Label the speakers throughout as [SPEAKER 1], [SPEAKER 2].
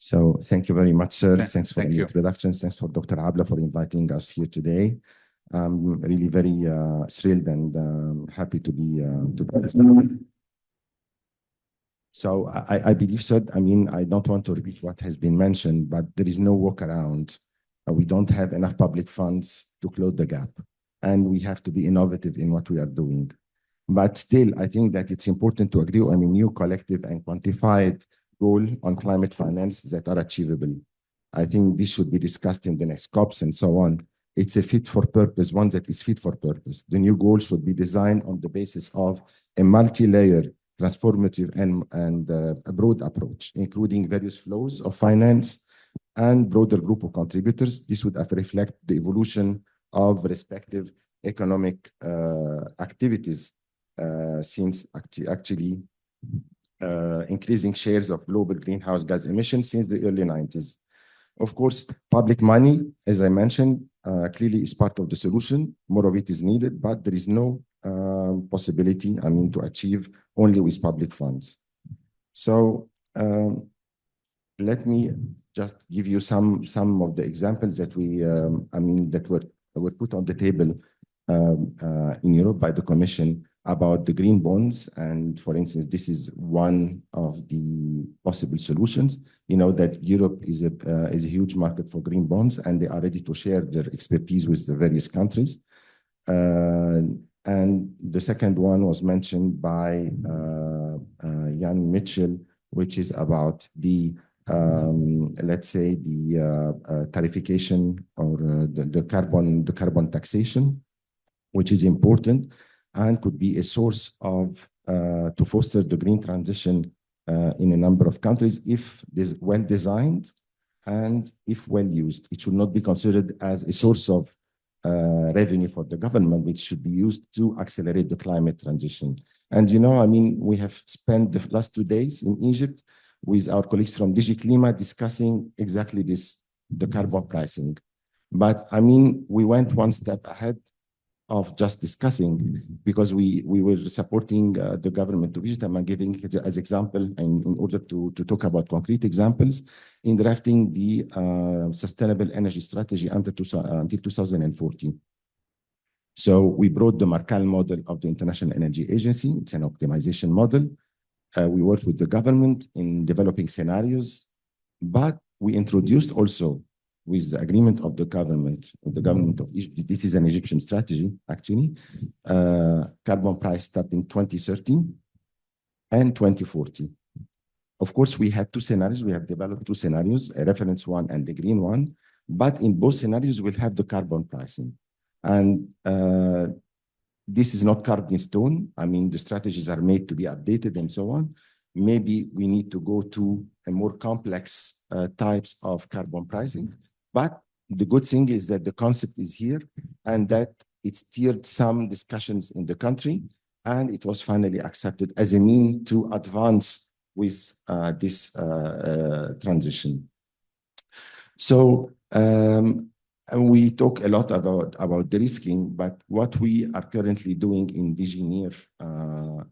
[SPEAKER 1] So thank you very much, sir. Thanks for
[SPEAKER 2] Thank
[SPEAKER 1] the
[SPEAKER 2] you.
[SPEAKER 1] introductions. Thanks for Dr. Abla for inviting us here today. I'm really very thrilled and happy to be this. So I believe, sir, I mean, I don't want to repeat what has been mentioned, but there is no workaround. We don't have enough public funds to close the gap, and we have to be innovative in what we are doing. But still, I think that it's important to agree on a new collective and quantified goal on climate finance that are achievable. I think this should be discussed in the next COPs and so on. It's a fit for purpose, one that is fit for purpose. The new goal should be designed on the basis of a multi-layered, transformative and a broad approach, including various flows of finance and broader group of contributors. This would reflect the evolution of respective economic activities since actually increasing shares of global greenhouse gas emissions since the early 90s. Of course, public money, as I mentioned, clearly is part of the solution. More of it is needed, but there is no possibility, I mean, to achieve only with public funds. So let me just give you some of the examples that we, I mean, that were put on the table in Europe by the Commission about the green bonds. And for instance, this is one of the possible solutions. You know that Europe is a huge market for green bonds, and they are ready to share their expertise with the various countries. And the second one was mentioned by Jan Mitchell, which is about the let's say the tarification or the carbon taxation, which is important and could be a source of to foster the green transition in a number of countries if this well designed and if well used. It should not be considered as a source of revenue for the government, which should be used to accelerate the climate transition. And you know, I mean, we have spent the last 2 days in Egypt with our colleagues from DG Klima discussing exactly this, the carbon pricing. But I mean, we went one step ahead of just discussing, because we were supporting the government to visit them and giving it as example, and in order to talk about concrete examples in drafting the sustainable energy strategy until 2014. So we brought the Markal model of the International Energy Agency. It's an optimization model. We worked with the government in developing scenarios, but we introduced also with the agreement of the government of Egypt, this is an Egyptian strategy, actually, carbon price starting 2030 and 2040. Of course, we had 2 scenarios. We have developed 2 scenarios, a reference one and the green one, but in both scenarios, we'll have the carbon pricing. And this is not carved in stone. I mean, the strategies are made to be updated and so on. Maybe we need to go to a more complex types of carbon pricing. But the good thing is that the concept is here and that it steered some discussions in the country, and it was finally accepted as a mean to advance with this transition. So and we talk a lot about derisking, but what we are currently doing in DG NEAR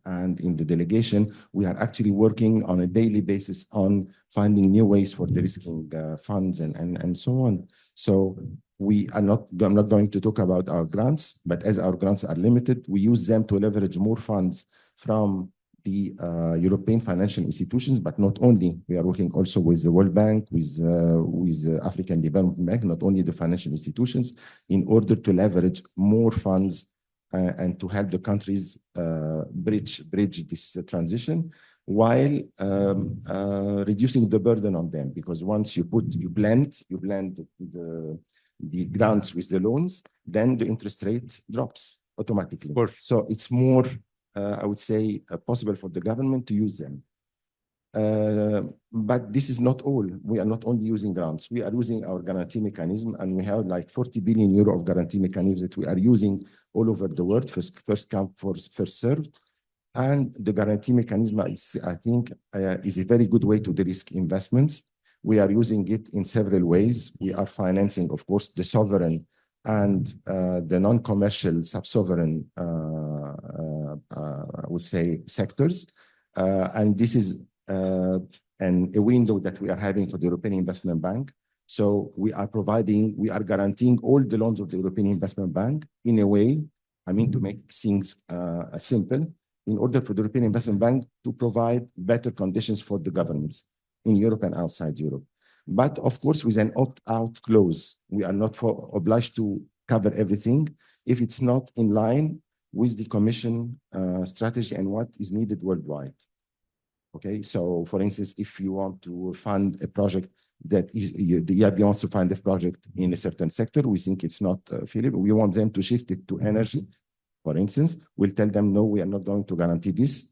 [SPEAKER 1] and in the delegation, we are actually working on a daily basis on finding new ways for derisking funds and so on. So I'm not going to talk about our grants, but as our grants are limited, we use them to leverage more funds from the European financial institutions, but not only. We are working also with the World Bank, with the African Development Bank, not only the financial institutions, in order to leverage more funds and to help the countries bridge this transition, while reducing the burden on them. Because once you blend the grants with the loans, then the interest rate drops automatically. So it's more I would say possible for the government to use them. But this is not all. We are not only using grants. We are using our guarantee mechanism, and we have like 40 billion euro of guarantee mechanisms that we are using all over the world, first come, first served. And the guarantee mechanism, I think, is a very good way to de-risk investments. We are using it in several ways. We are financing, of course, the sovereign and the non-commercial sub-sovereign I would say sectors. And this is a and a window that we are having for the European Investment Bank. So we are guaranteeing all the loans of the European Investment Bank in a way, to make things simple, in order for the European Investment Bank to provide better conditions for the governments in Europe and outside Europe. But of course, with an opt-out clause, we are not obliged to cover everything if it's not in line with the Commission strategy and what is needed worldwide. Okay, so for instance, if you want to fund a project that is, the EIB wants to fund a project in a certain sector, we think it's not feasible. We want them to shift it to energy. For instance, we'll tell them, no, we are not going to guarantee this.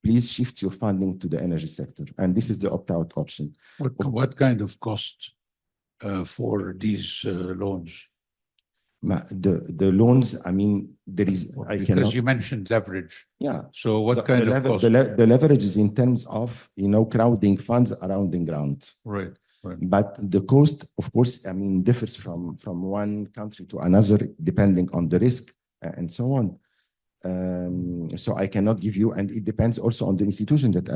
[SPEAKER 1] Please shift your funding to the energy sector. And this is the opt-out option.
[SPEAKER 2] What kind of cost for these loans?
[SPEAKER 1] The loans, there is,
[SPEAKER 2] because you mentioned leverage.
[SPEAKER 1] Yeah.
[SPEAKER 2] So what kind of cost?
[SPEAKER 1] The leverage is in terms of, crowding funds around the ground.
[SPEAKER 2] Right.
[SPEAKER 1] But the cost, of course, differs from one country to another, depending on the risk and so on. So I cannot give you, and it depends also on the institution that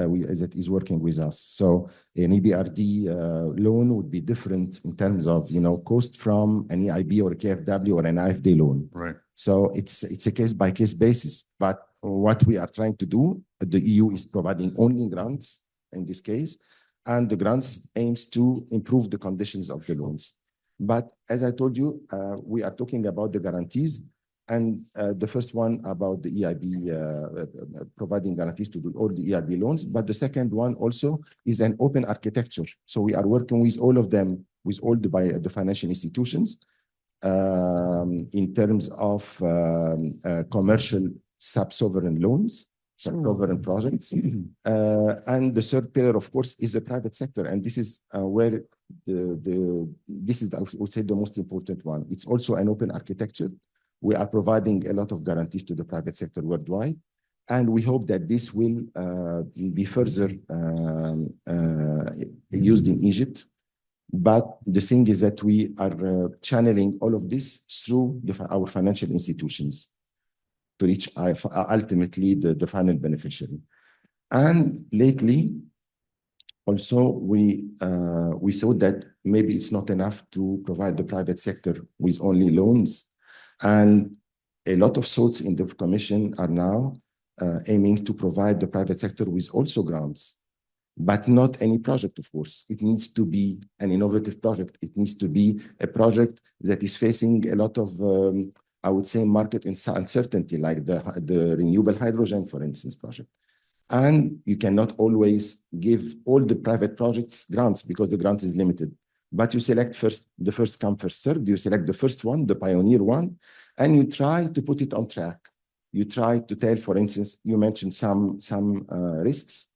[SPEAKER 1] is working with us. So an EBRD loan would be different in terms of cost from an EIB or a KfW or an AFD loan.
[SPEAKER 2] Right.
[SPEAKER 1] So it's a case by case basis. But what we are trying to do, the EU is providing only grants in this case, and the grants aims to improve the conditions of the loans. But as I told you, we are talking about the guarantees. And the first one about the EIB providing guarantees to all the EIB loans. But the second one also is an open architecture. So we are working with all of them, with all the financial institutions in terms of commercial sub-sovereign loans, sub-sovereign projects. And the third pillar, of course, is the private sector. And this is where this is, I would say, the most important one. It's also an open architecture. We are providing a lot of guarantees to the private sector worldwide, and we hope that this will be further used in Egypt. But the thing is that we are channeling all of this through our financial institutions to reach ultimately the final beneficiary. And lately, also, we saw that maybe it's not enough to provide the private sector with only loans. And a lot of thoughts in the Commission are now aiming to provide the private sector with also grants, but not any project, of course. It needs to be an innovative project. It needs to be a project that is facing a lot of, I would say, market uncertainty, like the renewable hydrogen, for instance, project. And you cannot always give all the private projects grants because the grant is limited. But you select the first come, first served. You select the first one, the pioneer one, and you try to put it on track. You try to tell, for instance, you mentioned some risks,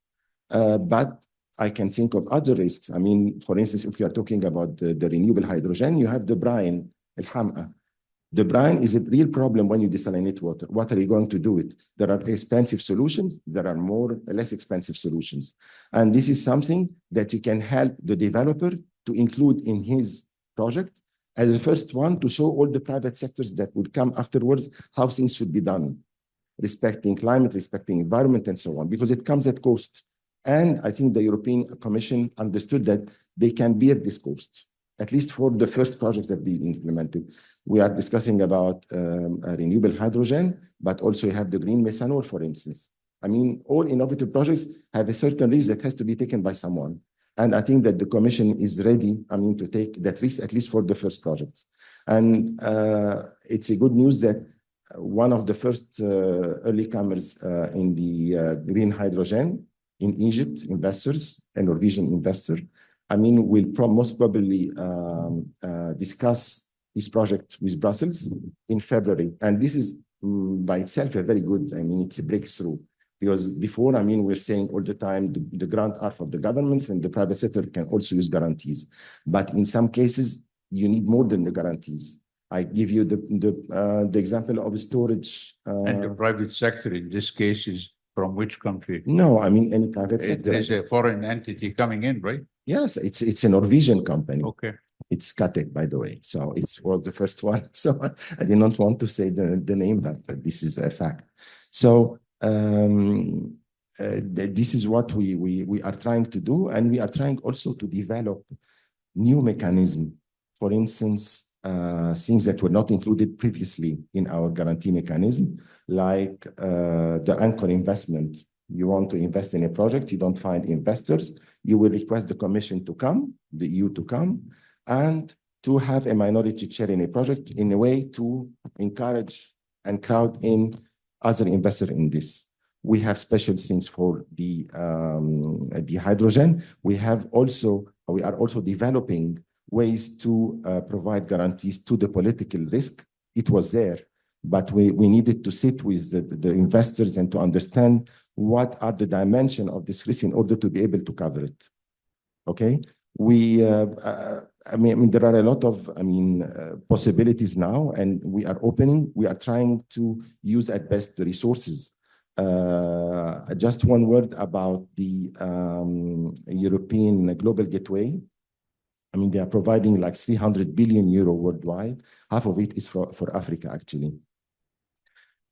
[SPEAKER 1] but I can think of other risks. For instance, if you are talking about the renewable hydrogen, you have the brine, الحمأة. The brine is a real problem when you desalinate water. What are you going to do with it? There are expensive solutions. There are less expensive solutions. And this is something that you can help the developer to include in his project as the first one to show all the private sectors that would come afterwards how things should be done, respecting climate, respecting environment, and so on, because it comes at cost. And I think the European Commission understood that they can bear this cost, at least for the first projects that be implemented. We are discussing about renewable hydrogen, but also you have the green methanol, for instance. All innovative projects have a certain risk that has to be taken by someone. And I think that the Commission is ready, to take that risk, at least for the first projects. And it's a good news that one of the first early comers in the green hydrogen in Egypt, investors, a Norwegian investor, will most probably discuss this project with Brussels in February. And this is by itself a very good, it's a breakthrough. Because before, we're saying all the time, the grants are for the governments and the private sector can also use guarantees. But in some cases, you need more than the guarantees. I give you the example of storage.
[SPEAKER 2] And the private sector in this case is from which country?
[SPEAKER 1] No, any private sector.
[SPEAKER 2] There is a foreign entity coming in, right?
[SPEAKER 1] Yes, it's a Norwegian company.
[SPEAKER 2] Okay.
[SPEAKER 1] It's CAIRO, by the way. So it was the first one. So I did not want to say the name, but this is a fact. So this is what we are trying to do, and we are trying also to develop new mechanism. For instance, things that were not included previously in our guarantee mechanism, like the anchor investment. You want to invest in a project, you don't find investors, you will request the Commission to come, the EU to come, and to have a minority share in a project in a way to encourage and crowd in other investors in this. We have special things for the hydrogen. We are also developing ways to provide guarantees to the political risk. It was there, but we needed to sit with the investors and to understand what are the dimensions of this risk in order to be able to cover it. Okay, I mean, there are a lot of possibilities now, and we are trying to use at best the resources. Just one word about the European Global Gateway. I mean, they are providing like 300 billion euro worldwide. Half of it is for Africa, actually.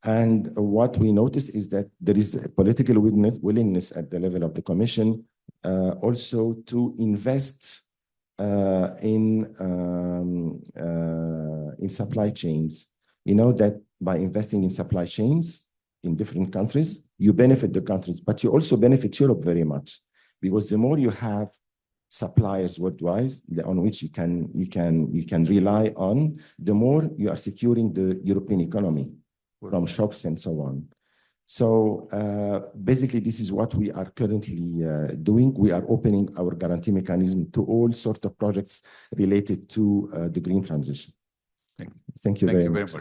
[SPEAKER 1] And what we noticed is that there is a political willingness at the level of the Commission also to invest in supply chains. You know that by investing in supply chains in different countries, you benefit the countries, but you also benefit Europe very much, because the more you have suppliers worldwide on which you can rely on, the more you are securing the European economy from shocks and so on. So basically, this is what we are currently doing. We are opening our guarantee mechanism to all sorts of projects related to the green transition.
[SPEAKER 2] Thank you.
[SPEAKER 1] Thank you very much.